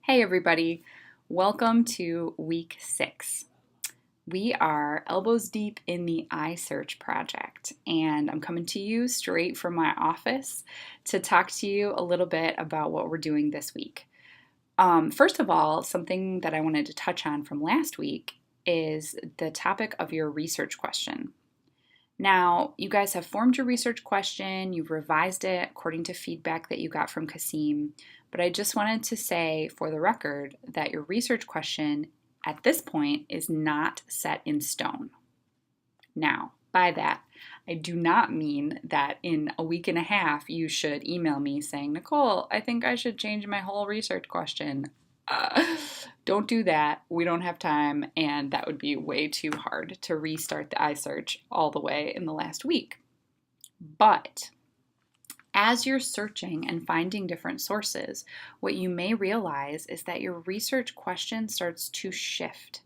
Hey everybody, welcome to week 6. We are elbows deep in the iSearch project, and I'm coming to you straight from my office to talk to you a little bit about what we're doing this week. First of all, something that I wanted to touch on from last week is the topic of your research question. Now, you guys have formed your research question, you've revised it according to feedback that you got from Kasim, but I just wanted to say for the record that your research question at this point is not set in stone. Now, by that, I do not mean that in a week and a half you should email me saying, Nicole, I think I should change my whole research question. Don't do that. We don't have time, and that would be way too hard to restart the iSearch all the way in the last week. But as you're searching and finding different sources, what you may realize is that your research question starts to shift.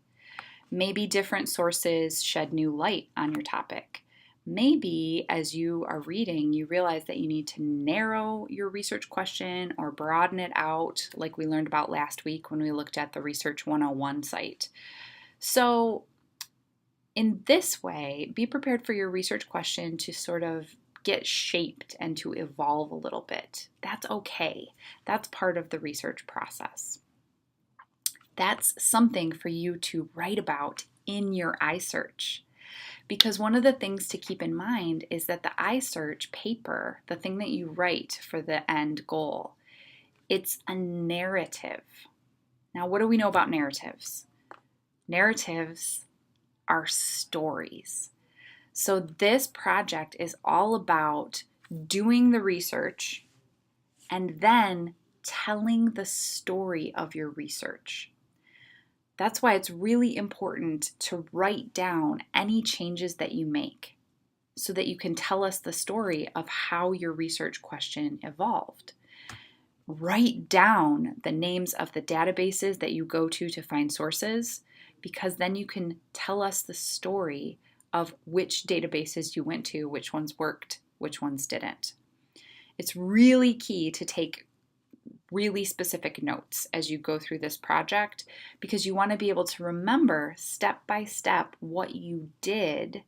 Maybe different sources shed new light on your topic. Maybe as you are reading, you realize that you need to narrow your research question or broaden it out, like we learned about last week when we looked at the Research 101 site. So, in this way, be prepared for your research question to sort of get shaped and to evolve a little bit. That's okay. That's part of the research process. That's something for you to write about in your iSearch. Because one of the things to keep in mind is that the iSearch paper, the thing that you write for the end goal, it's a narrative. Now, what do we know about narratives? Narratives are stories. So this project is all about doing the research and then telling the story of your research. That's why it's really important to write down any changes that you make so that you can tell us the story of how your research question evolved. Write down the names of the databases that you go to find sources, because then you can tell us the story of which databases you went to, which ones worked, which ones didn't. It's really key to take really specific notes as you go through this project, because you want to be able to remember step by step what you did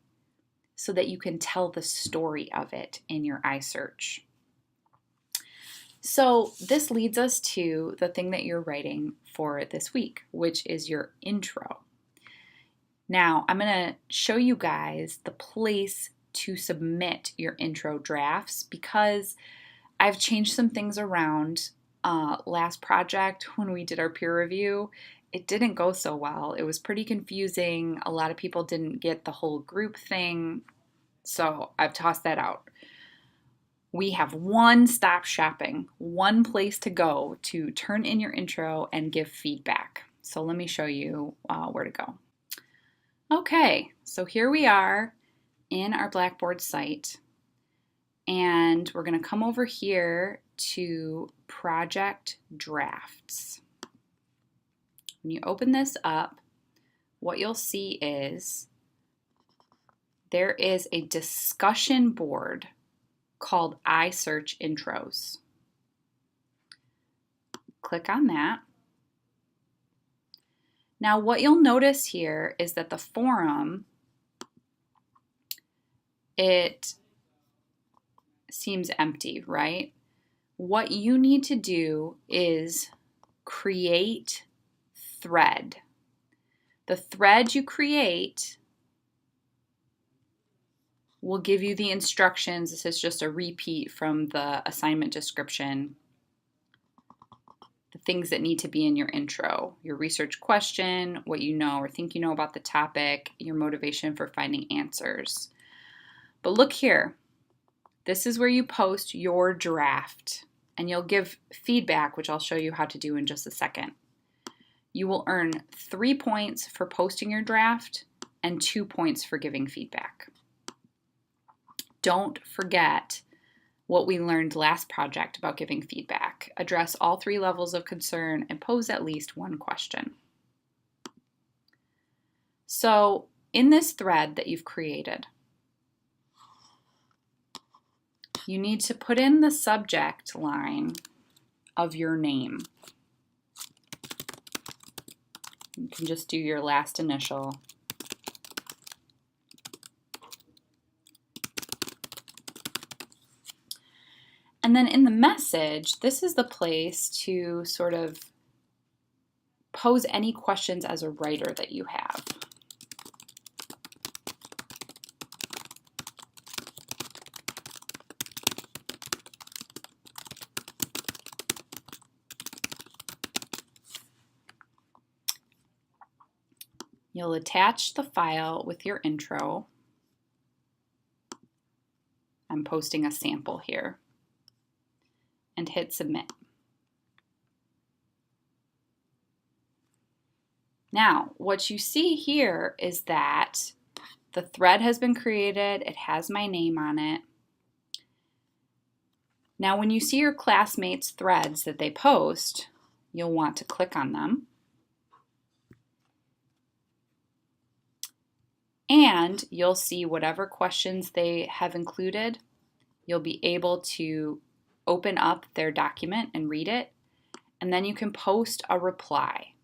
so that you can tell the story of it in your iSearch. So this leads us to the thing that you're writing for this week, which is your intro. Now, I'm going to show you guys the place to submit your intro drafts because I've changed some things around. Last project, when we did our peer review, it didn't go so well. It was pretty confusing. A lot of people didn't get the whole group thing, so I've tossed that out. We have one stop shopping, one place to go to turn in your intro and give feedback. So let me show you where to go. Okay, so here we are in our Blackboard site, and we're going to come over here to Project Drafts. When you open this up, what you'll see is there is a discussion board called iSearch Intros. Click on that. Now, what you'll notice here is that the forum, it seems empty, right? What you need to do is create thread. The thread you create will give you the instructions. This is just a repeat from the assignment description. The things that need to be in your intro: your research question, what you know or think you know about the topic, your motivation for finding answers. But look here. This is where you post your draft, and you'll give feedback, which I'll show you how to do in just a second. You will earn 3 points for posting your draft and 2 points for giving feedback. Don't forget what we learned last project about giving feedback. Address all 3 levels of concern and pose at least 1 question. So in this thread that you've created, you need to put in the subject line of your name. You can just do your last initial. And then in the message, this is the place to sort of pose any questions as a writer that you have. You'll attach the file with your intro. I'm posting a sample here. And hit submit. Now, what you see here is that the thread has been created. It has my name on it. Now, when you see your classmates' threads that they post, you'll want to click on them. And you'll see whatever questions they have included. You'll be able to open up their document and read it, and then you can post a reply.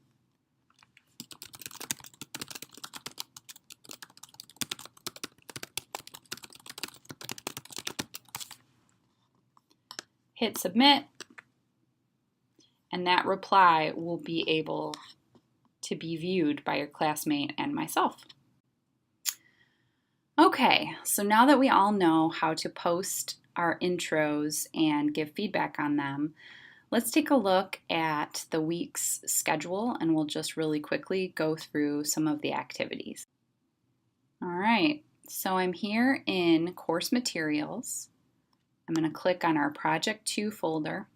Hit submit, and that reply will be able to be viewed by your classmate and myself. Okay, so now that we all know how to post our intros and give feedback on them, let's take a look at the week's schedule, and we'll just really quickly go through some of the activities. All right, so I'm here in course materials. I'm going to click on our Project 2 folder.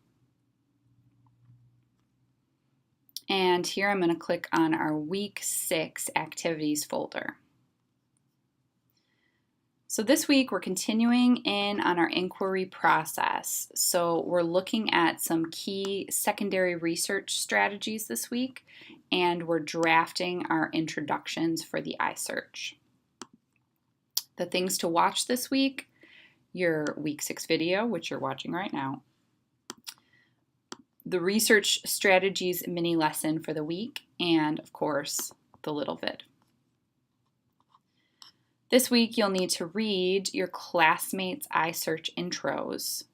And here I'm going to click on our Week 6 activities folder. So this week we're continuing in on our inquiry process. So we're looking at some key secondary research strategies this week, and we're drafting our introductions for the iSearch. The things to watch this week: your Week 6 video, which you're watching right now, the research strategies mini lesson for the week, and of course, the little vid. This week, you'll need to read your classmates' iSearch intros,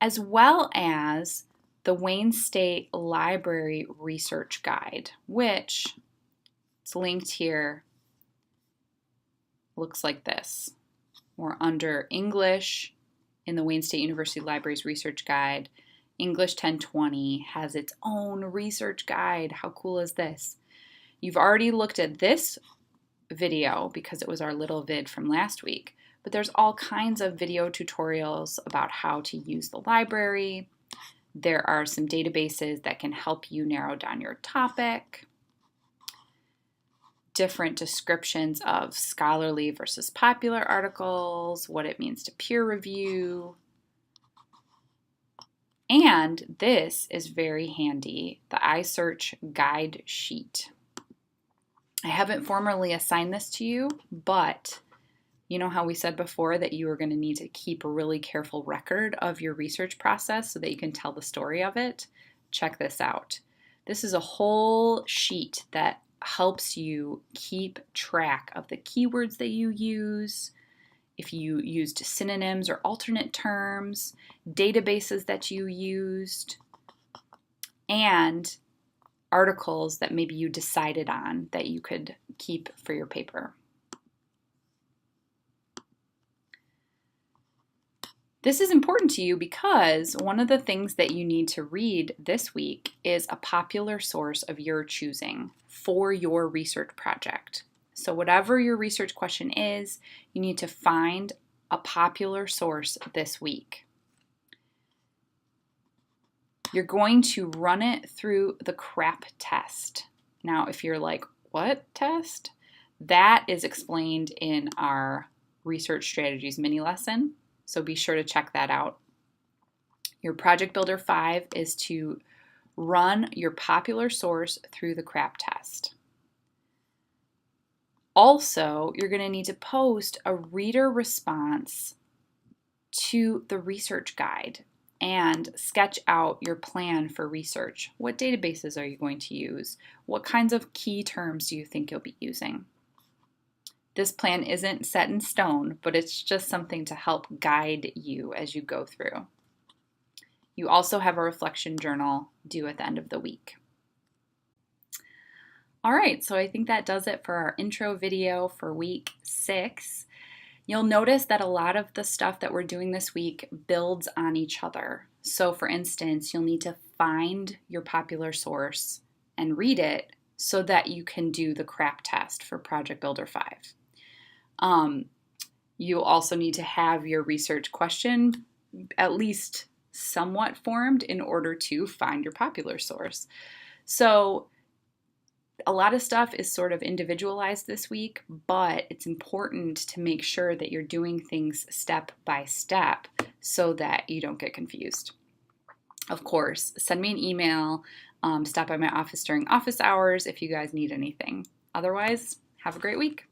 as well as the Wayne State Library Research Guide, which it's linked here, looks like this. We're under English in the Wayne State University Library's Research Guide. English 1020 has its own research guide. How cool is this? You've already looked at this video because it was our little vid from last week, but there's all kinds of video tutorials about how to use the library. There are some databases that can help you narrow down your topic, different descriptions of scholarly versus popular articles, what it means to peer review. And this is very handy, the iSearch guide sheet. I haven't formally assigned this to you, but you know how we said before that you are going to need to keep a really careful record of your research process so that you can tell the story of it? Check this out. This is a whole sheet that helps you keep track of the keywords that you use, if you used synonyms or alternate terms, databases that you used, and articles that maybe you decided on that you could keep for your paper. This is important to you because one of the things that you need to read this week is a popular source of your choosing for your research project. So whatever your research question is, you need to find a popular source this week. You're going to run it through the CRAP test. Now, if you're like, what test? That is explained in our research strategies mini lesson, so be sure to check that out. Your Project Builder 5 is to run your popular source through the CRAP test. Also, you're going to need to post a reader response to the research guide. and sketch out your plan for research. What databases are you going to use? What kinds of key terms do you think you'll be using? This plan isn't set in stone, but it's just something to help guide you as you go through. You also have a reflection journal due at the end of the week. All right, so I think that does it for our intro video for week 6. You'll notice that a lot of the stuff that we're doing this week builds on each other. So for instance, you'll need to find your popular source and read it so that you can do the CRAP test for Project Builder 5. You'll also need to have your research question at least somewhat formed in order to find your popular source. So a lot of stuff is sort of individualized this week, but it's important to make sure that you're doing things step by step so that you don't get confused. Of course, send me an email, stop by my office during office hours if you guys need anything. Otherwise, have a great week.